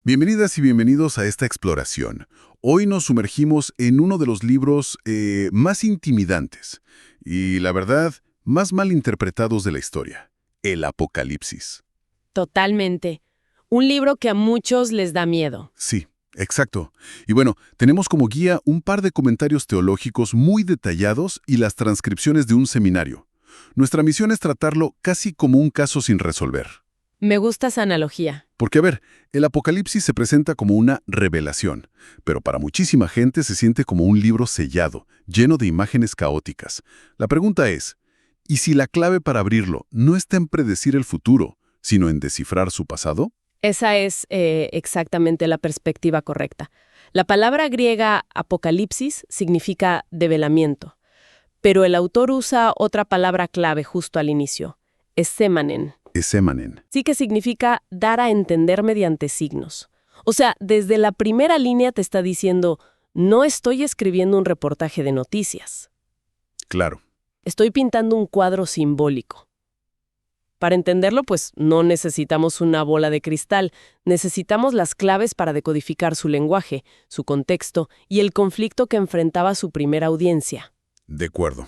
Bienvenidas y bienvenidos a esta exploración. Hoy nos sumergimos en uno de los libros más intimidantes y, la verdad, más mal interpretados de la historia, el Apocalipsis. Totalmente. Un libro que a muchos les da miedo. Sí, exacto. Y bueno, tenemos como guía un par de comentarios teológicos muy detallados y las transcripciones de un seminario. Nuestra misión es tratarlo casi como un caso sin resolver. Me gusta esa analogía. Porque, a ver, el Apocalipsis se presenta como una revelación, pero para muchísima gente se siente como un libro sellado, lleno de imágenes caóticas. La pregunta es, ¿y si la clave para abrirlo no está en predecir el futuro, sino en descifrar su pasado? Esa es exactamente la perspectiva correcta. La palabra griega apocalipsis significa develamiento, pero el autor usa otra palabra clave justo al inicio, esemanen. Esemanen. Sí que significa dar a entender mediante signos. O sea, desde la primera línea te está diciendo, no estoy escribiendo un reportaje de noticias. Claro. Estoy pintando un cuadro simbólico. Para entenderlo, pues no necesitamos una bola de cristal, necesitamos las claves para decodificar su lenguaje, su contexto y el conflicto que enfrentaba su primera audiencia. De acuerdo.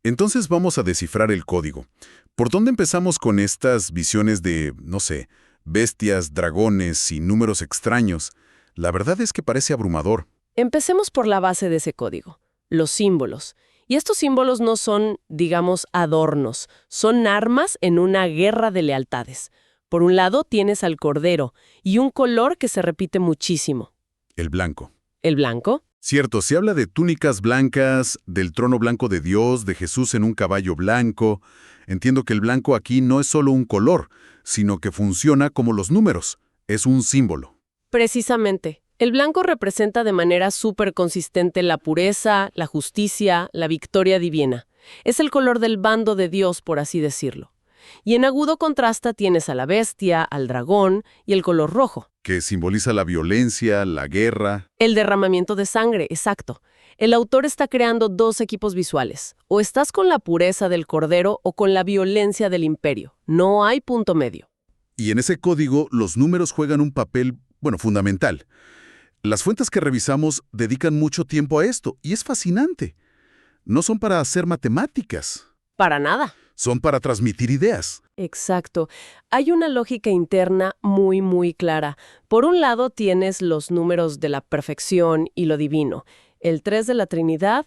Entonces vamos a descifrar el código. ¿Por dónde empezamos con estas visiones de, no sé, bestias, dragones y números extraños? La verdad es que parece abrumador. Empecemos por la base de ese código, los símbolos. Y estos símbolos no son, digamos, adornos, son armas en una guerra de lealtades. Por un lado tienes al cordero y un color que se repite muchísimo. El blanco. ¿El blanco? Cierto, se habla de túnicas blancas, del trono blanco de Dios, de Jesús en un caballo blanco. Entiendo que el blanco aquí no es solo un color, sino que funciona como los números. Es un símbolo. Precisamente. El blanco representa de manera súper consistente la pureza, la justicia, la victoria divina. Es el color del bando de Dios, por así decirlo. Y en agudo contrasta tienes a la bestia, al dragón y el color rojo. Que simboliza la violencia, la guerra. El derramamiento de sangre, exacto. El autor está creando dos equipos visuales. O estás con la pureza del cordero o con la violencia del imperio. No hay punto medio. Y en ese código los números juegan un papel, fundamental. Las fuentes que revisamos dedican mucho tiempo a esto, y es fascinante. No son para hacer matemáticas. Para nada. Son para transmitir ideas. Exacto. Hay una lógica interna muy clara. Por un lado tienes los números de la perfección y lo divino. El 3 de la Trinidad,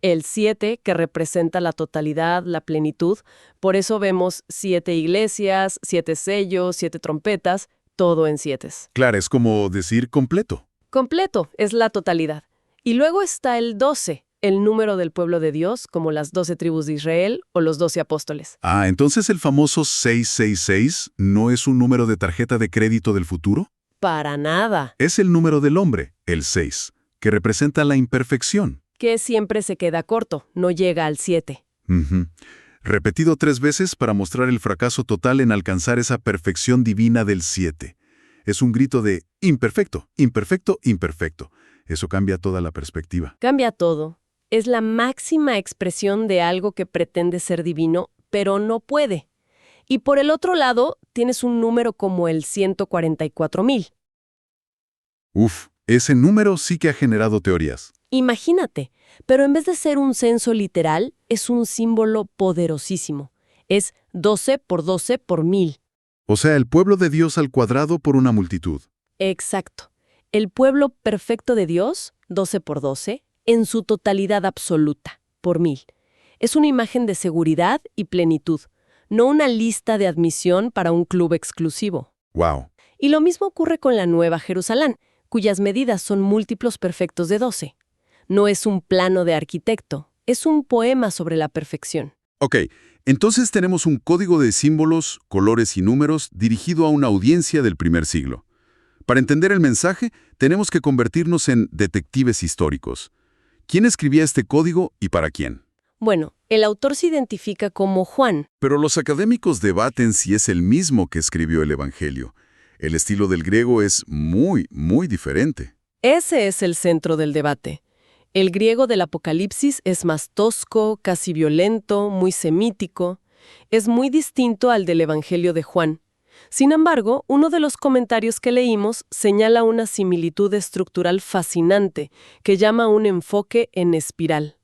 el 7 que representa la totalidad, la plenitud. Por eso vemos 7 iglesias, 7 sellos, 7 trompetas, todo en 7. Claro, es como decir completo. Completo, es la totalidad. Y luego está el 12, el número del pueblo de Dios, como las 12 tribus de Israel o los 12 apóstoles. Ah, entonces el famoso 666 no es un número de tarjeta de crédito del futuro. Para nada. Es el número del hombre, el 6, que representa la imperfección. Que siempre se queda corto, no llega al 7. Repetido 3 veces para mostrar el fracaso total en alcanzar esa perfección divina del 7. Es un grito de imperfecto, imperfecto, imperfecto. Eso cambia toda la perspectiva. Cambia todo. Es la máxima expresión de algo que pretende ser divino, pero no puede. Y por el otro lado, tienes un número como el 144,000. Uf, ese número sí que ha generado teorías. Imagínate, pero en vez de ser un censo literal, es un símbolo poderosísimo. Es 12 por 12 por 1000. O sea, el pueblo de Dios al cuadrado por una multitud. Exacto. El pueblo perfecto de Dios, 12 por 12, en su totalidad absoluta, por 1000. Es una imagen de seguridad y plenitud, no una lista de admisión para un club exclusivo. Wow. Y lo mismo ocurre con la Nueva Jerusalén, cuyas medidas son múltiplos perfectos de 12. No es un plano de arquitecto, es un poema sobre la perfección. Ok, entonces tenemos un código de símbolos, colores y números dirigido a una audiencia del primer siglo. Para entender el mensaje, tenemos que convertirnos en detectives históricos. ¿Quién escribía este código y para quién? Bueno, el autor se identifica como Juan. Pero los académicos debaten si es el mismo que escribió el Evangelio. El estilo del griego es muy diferente. Ese es el centro del debate. El griego del Apocalipsis es más tosco, casi violento, muy semítico. Es muy distinto al del Evangelio de Juan. Sin embargo, uno de los comentarios que leímos señala una similitud estructural fascinante que llama un enfoque en espiral.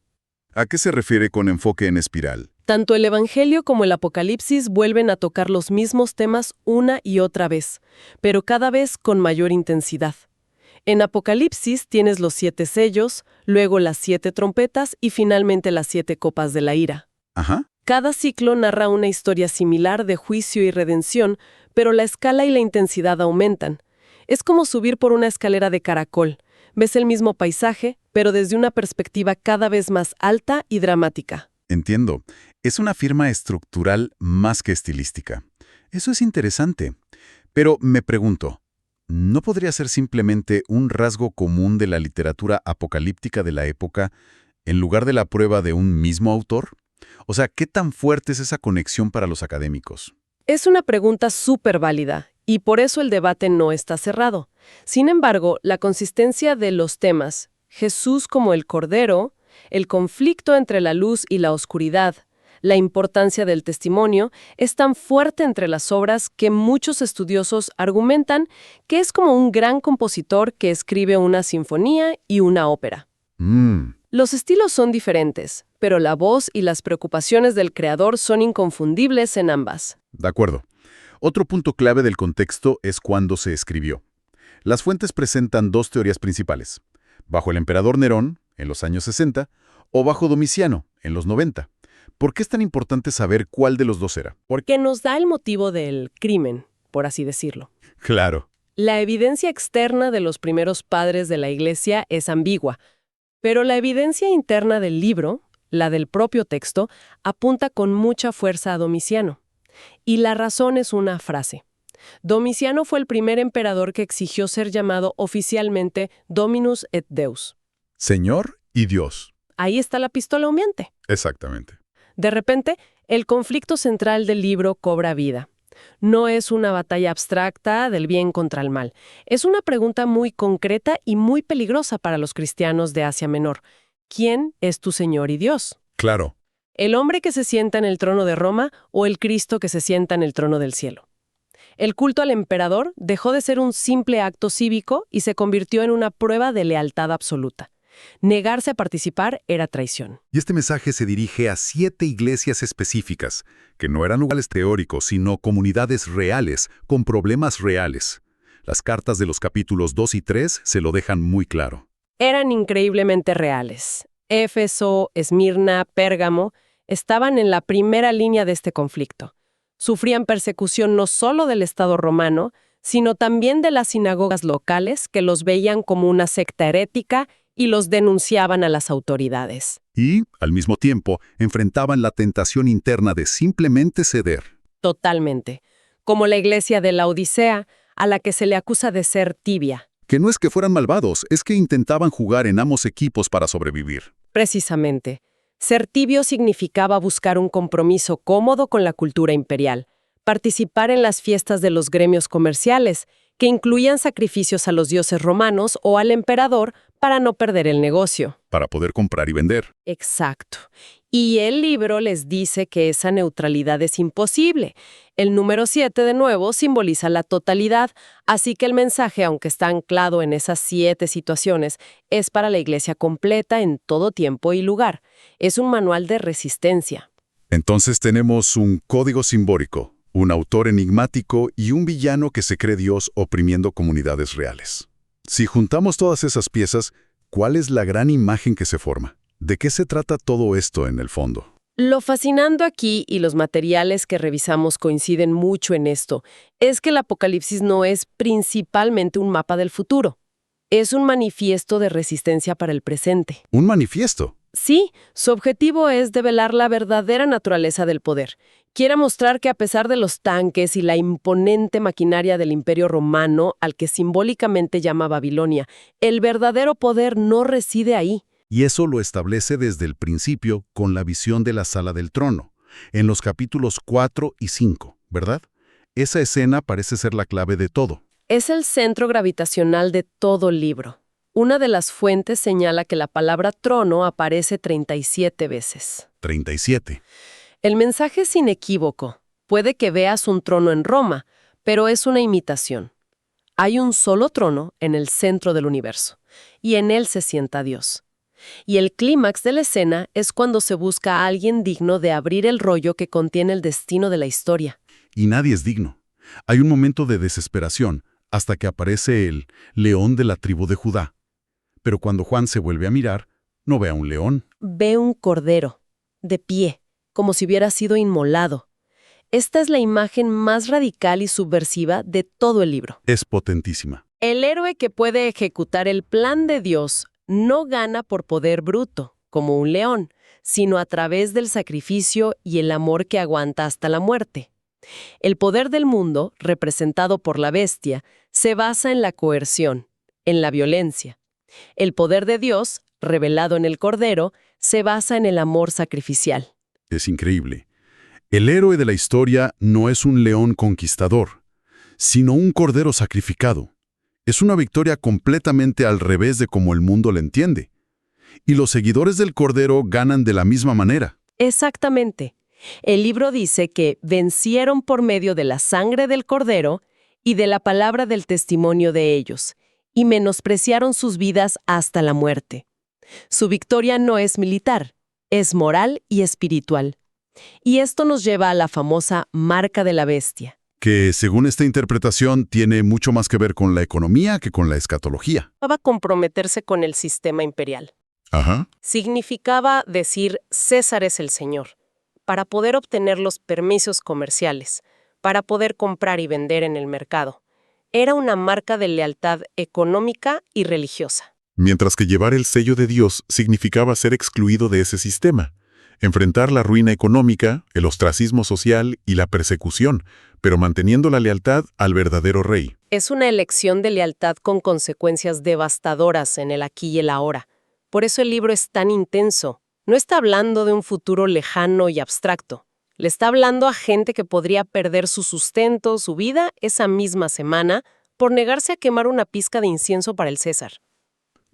¿A qué se refiere con enfoque en espiral? Tanto el Evangelio como el Apocalipsis vuelven a tocar los mismos temas una y otra vez, pero cada vez con mayor intensidad. En Apocalipsis tienes los 7 sellos, luego las 7 trompetas y finalmente las 7 copas de la ira. Ajá. Cada ciclo narra una historia similar de juicio y redención, pero la escala y la intensidad aumentan. Es como subir por una escalera de caracol. Ves el mismo paisaje, pero desde una perspectiva cada vez más alta y dramática. Entiendo. Es una firma estructural más que estilística. Eso es interesante. Pero me pregunto, ¿no podría ser simplemente un rasgo común de la literatura apocalíptica de la época en lugar de la prueba de un mismo autor? O sea, ¿qué tan fuerte es esa conexión para los académicos? Es una pregunta súper válida, y por eso el debate no está cerrado. Sin embargo, la consistencia de los temas, Jesús como el Cordero, el conflicto entre la luz y la oscuridad, la importancia del testimonio, es tan fuerte entre las obras que muchos estudiosos argumentan que es como un gran compositor que escribe una sinfonía y una ópera. Los estilos son diferentes, pero la voz y las preocupaciones del creador son inconfundibles en ambas. De acuerdo. Otro punto clave del contexto es cuándo se escribió. Las fuentes presentan 2 teorías principales: bajo el emperador Nerón, en los años 60, o bajo Domiciano, en los 90. ¿Por qué es tan importante saber cuál de los dos era? Porque nos da el motivo del crimen, por así decirlo. Claro. La evidencia externa de los primeros padres de la Iglesia es ambigua, pero la evidencia interna del libro, la del propio texto, apunta con mucha fuerza a Domiciano. Y la razón es una frase. Domiciano fue el primer emperador que exigió ser llamado oficialmente Dominus et Deus. Señor y Dios. Ahí está la pistola humeante. Exactamente. De repente, el conflicto central del libro cobra vida. No es una batalla abstracta del bien contra el mal. Es una pregunta muy concreta y muy peligrosa para los cristianos de Asia Menor. ¿Quién es tu Señor y Dios? Claro. ¿El hombre que se sienta en el trono de Roma o el Cristo que se sienta en el trono del cielo? El culto al emperador dejó de ser un simple acto cívico y se convirtió en una prueba de lealtad absoluta. Negarse a participar era traición. Y este mensaje se dirige a 7 iglesias específicas, que no eran lugares teóricos, sino comunidades reales, con problemas reales. Las cartas de los capítulos 2 y 3 se lo dejan muy claro. Eran increíblemente reales. Éfeso, Esmirna, Pérgamo estaban en la primera línea de este conflicto. Sufrían persecución no solo del Estado romano, sino también de las sinagogas locales que los veían como una secta herética y los denunciaban a las autoridades. Y, al mismo tiempo, enfrentaban la tentación interna de simplemente ceder. Totalmente. Como la iglesia de la Odisea, a la que se le acusa de ser tibia. Que no es que fueran malvados, es que intentaban jugar en ambos equipos para sobrevivir. Precisamente. Ser tibio significaba buscar un compromiso cómodo con la cultura imperial, participar en las fiestas de los gremios comerciales, que incluían sacrificios a los dioses romanos o al emperador para no perder el negocio. Para poder comprar y vender. Exacto. Y el libro les dice que esa neutralidad es imposible. El número 7, de nuevo, simboliza la totalidad, así que el mensaje, aunque está anclado en esas 7 situaciones, es para la iglesia completa en todo tiempo y lugar. Es un manual de resistencia. Entonces tenemos un código simbólico, un autor enigmático y un villano que se cree Dios oprimiendo comunidades reales. Si juntamos todas esas piezas, ¿cuál es la gran imagen que se forma? ¿De qué se trata todo esto en el fondo? Lo fascinante aquí, y los materiales que revisamos coinciden mucho en esto, es que el Apocalipsis no es principalmente un mapa del futuro. Es un manifiesto de resistencia para el presente. ¿Un manifiesto? Sí, su objetivo es develar la verdadera naturaleza del poder. Quiere mostrar que a pesar de los tanques y la imponente maquinaria del Imperio Romano, al que simbólicamente llama Babilonia, el verdadero poder no reside ahí. Y eso lo establece desde el principio con la visión de la sala del trono, en los capítulos 4 y 5, ¿verdad? Esa escena parece ser la clave de todo. Es el centro gravitacional de todo el libro. Una de las fuentes señala que la palabra trono aparece 37 veces. 37. El mensaje es inequívoco. Puede que veas un trono en Roma, pero es una imitación. Hay un solo trono en el centro del universo, y en él se sienta Dios. Y el clímax de la escena es cuando se busca a alguien digno de abrir el rollo que contiene el destino de la historia. Y nadie es digno. Hay un momento de desesperación hasta que aparece el león de la tribu de Judá. Pero cuando Juan se vuelve a mirar, no ve a un león. Ve un cordero, de pie, como si hubiera sido inmolado. Esta es la imagen más radical y subversiva de todo el libro. Es potentísima. El héroe que puede ejecutar el plan de Dios no gana por poder bruto, como un león, sino a través del sacrificio y el amor que aguanta hasta la muerte. El poder del mundo, representado por la bestia, se basa en la coerción, en la violencia. El poder de Dios, revelado en el Cordero, se basa en el amor sacrificial. Es increíble. El héroe de la historia no es un león conquistador, sino un cordero sacrificado. Es una victoria completamente al revés de como el mundo la entiende. Y los seguidores del cordero ganan de la misma manera. Exactamente. El libro dice que vencieron por medio de la sangre del cordero y de la palabra del testimonio de ellos, y menospreciaron sus vidas hasta la muerte. Su victoria no es militar, es moral y espiritual. Y esto nos lleva a la famosa marca de la bestia. Que, según esta interpretación, tiene mucho más que ver con la economía que con la escatología. Va a comprometerse con el sistema imperial. Ajá. Significaba decir César es el señor, para poder obtener los permisos comerciales, para poder comprar y vender en el mercado. Era una marca de lealtad económica y religiosa. Mientras que llevar el sello de Dios significaba ser excluido de ese sistema, enfrentar la ruina económica, el ostracismo social y la persecución, pero manteniendo la lealtad al verdadero rey. Es una elección de lealtad con consecuencias devastadoras en el aquí y el ahora. Por eso el libro es tan intenso. No está hablando de un futuro lejano y abstracto. Le está hablando a gente que podría perder su sustento, su vida, esa misma semana, por negarse a quemar una pizca de incienso para el César.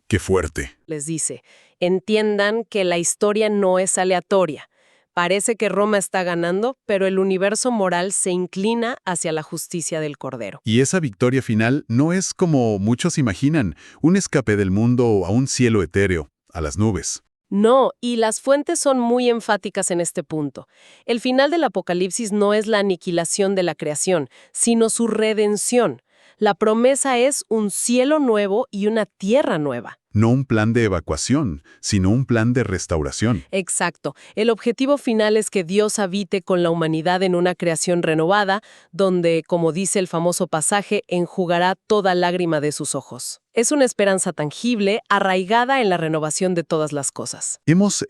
¡Qué fuerte! Les dice, entiendan que la historia no es aleatoria. Parece que Roma está ganando, pero el universo moral se inclina hacia la justicia del Cordero. Y esa victoria final no es como muchos imaginan, un escape del mundo a un cielo etéreo, a las nubes. No, y las fuentes son muy enfáticas en este punto. El final del Apocalipsis no es la aniquilación de la creación, sino su redención. La promesa es un cielo nuevo y una tierra nueva. No un plan de evacuación, sino un plan de restauración. Exacto. El objetivo final es que Dios habite con la humanidad en una creación renovada, donde, como dice el famoso pasaje, enjugará toda lágrima de sus ojos. Es una esperanza tangible, arraigada en la renovación de todas las cosas. Hemos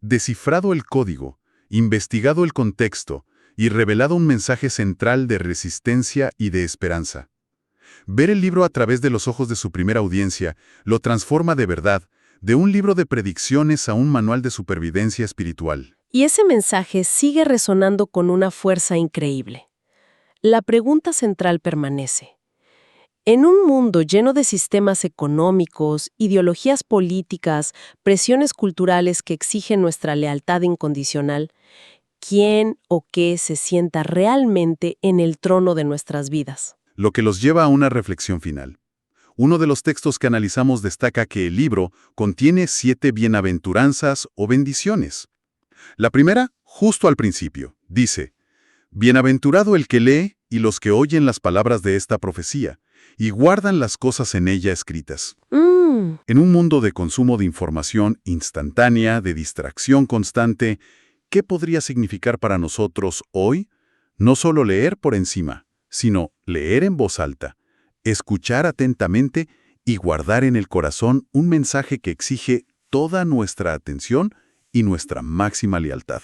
descifrado el código, investigado el contexto y revelado un mensaje central de resistencia y de esperanza. Ver el libro a través de los ojos de su primera audiencia lo transforma de verdad, de un libro de predicciones a un manual de supervivencia espiritual. Y ese mensaje sigue resonando con una fuerza increíble. La pregunta central permanece. En un mundo lleno de sistemas económicos, ideologías políticas, presiones culturales que exigen nuestra lealtad incondicional, ¿quién o qué se sienta realmente en el trono de nuestras vidas? Lo que los lleva a una reflexión final. Uno de los textos que analizamos destaca que el libro contiene 7 bienaventuranzas o bendiciones. La primera, justo al principio, dice: «Bienaventurado el que lee y los que oyen las palabras de esta profecía, y guardan las cosas en ella escritas». En un mundo de consumo de información instantánea, de distracción constante, ¿qué podría significar para nosotros hoy no solo leer por encima, sino leer en voz alta, escuchar atentamente y guardar en el corazón un mensaje que exige toda nuestra atención y nuestra máxima lealtad?